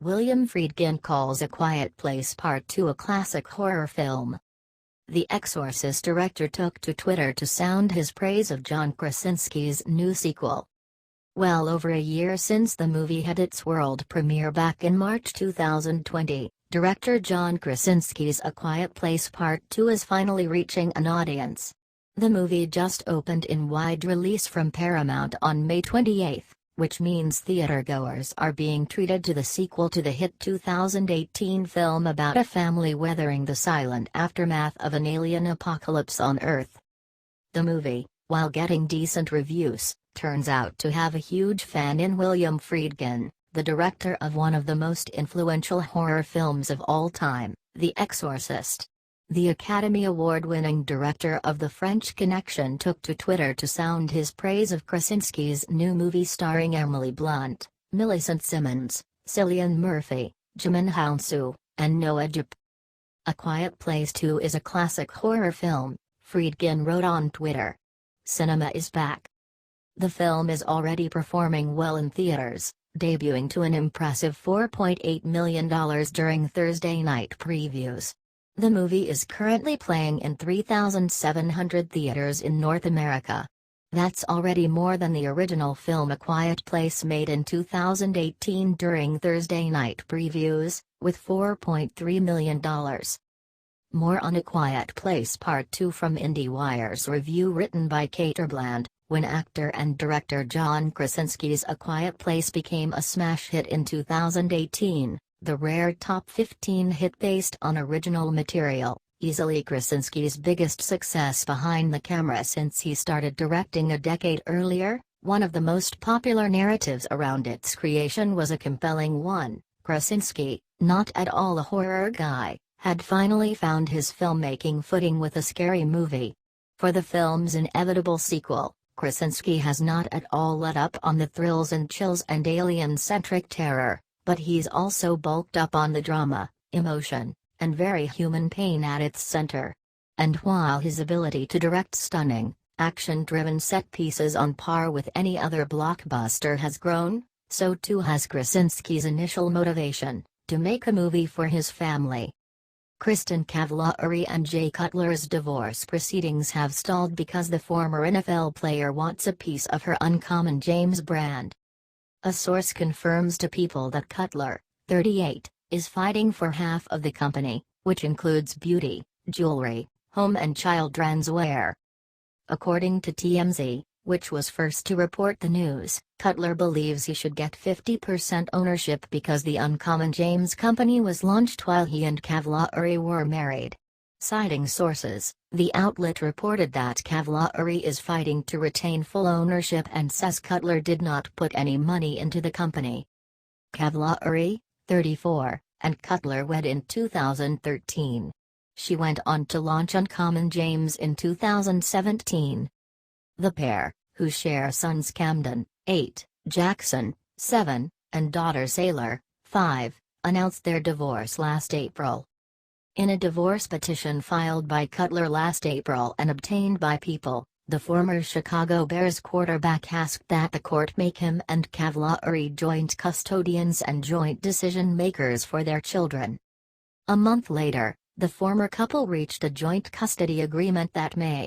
William Friedkin calls A Quiet Place Part 2 a classic horror film. The Exorcist director took to Twitter to sound his praise of John Krasinski's new sequel. Well over a year since the movie had its world premiere back in March 2020, director John Krasinski's A Quiet Place Part 2 is finally reaching an audience. The movie just opened in wide release from Paramount on May 28, which means theatergoers are being treated to the sequel to the hit 2018 film about a family weathering the silent aftermath of an alien apocalypse on Earth. The movie, while getting decent reviews, turns out to have a huge fan in William Friedkin, the director of one of the most influential horror films of all time, The Exorcist. The Academy Award-winning director of The French Connection took to Twitter to sound his praise of Krasinski's new movie starring Emily Blunt, Millicent Simmons, Cillian Murphy, Djimon Hounsou, and Noah Jupe. A Quiet Place 2 is a classic horror film, Friedkin wrote on Twitter. Cinema is back. The film is already performing well in theaters, debuting to an impressive $4.8 million during Thursday night previews. The movie is currently playing in 3,700 theaters in North America. That's already more than the original film A Quiet Place made in 2018 during Thursday night previews, with $4.3 million. More on A Quiet Place Part 2 from IndieWire's review written by Caterbland. When actor and director John Krasinski's A Quiet Place became a smash hit in 2018, the rare top 15 hit based on original material, easily Krasinski's biggest success behind the camera since he started directing a decade earlier, one of the most popular narratives around its creation was a compelling one. Krasinski, not at all a horror guy, had finally found his filmmaking footing with a scary movie. For the film's inevitable sequel, Krasinski has not at all let up on the thrills and chills and alien-centric terror, but he's also bulked up on the drama, emotion, and very human pain at its center. And while his ability to direct stunning, action-driven set pieces on par with any other blockbuster has grown, so too has Krasinski's initial motivation, to make a movie for his family. Kristin Cavallari and Jay Cutler's divorce proceedings have stalled because the former NFL player wants a piece of her Uncommon James brand. A source confirms to People that Cutler, 38, is fighting for half of the company, which includes beauty, jewelry, home and children's wear. According to TMZ, which was first to report the news, Cutler believes he should get 50% ownership because the Uncommon James company was launched while he and Cavallari were married. Citing sources, the outlet reported that Cavallari is fighting to retain full ownership and says Cutler did not put any money into the company. Cavallari, 34, and Cutler wed in 2013. She went on to launch Uncommon James in 2017. The pair, who share sons Camden, 8, Jackson, 7, and daughter Sailor, 5, announced their divorce last April. In a divorce petition filed by Cutler last April and obtained by People, the former Chicago Bears quarterback asked that the court make him and Cavallari joint custodians and joint decision-makers for their children. A month later, the former couple reached a joint custody agreement that May.